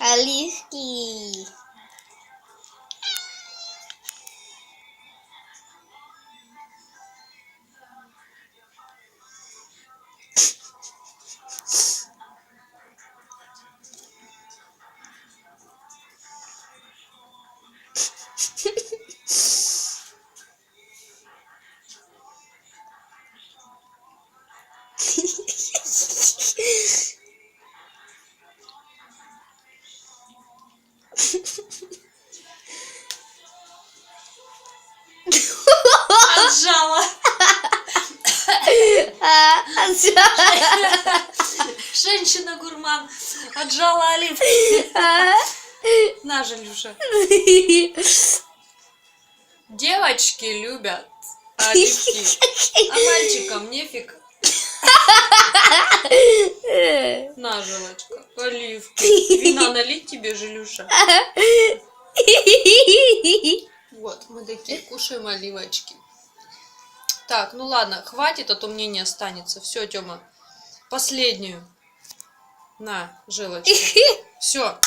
Оливки. Отжала. Женщина-гурман отжала оливки. На, Жалюша. Девочки любят оливки, а мальчикам нефиг. На, Жалочка, оливки. Вина налить тебе, Жалюша? Вот, мы такие кушаем оливочки. Так, ну ладно, хватит, а то мне не останется. Все, Тёма, последнюю. На, Жилочка. Все.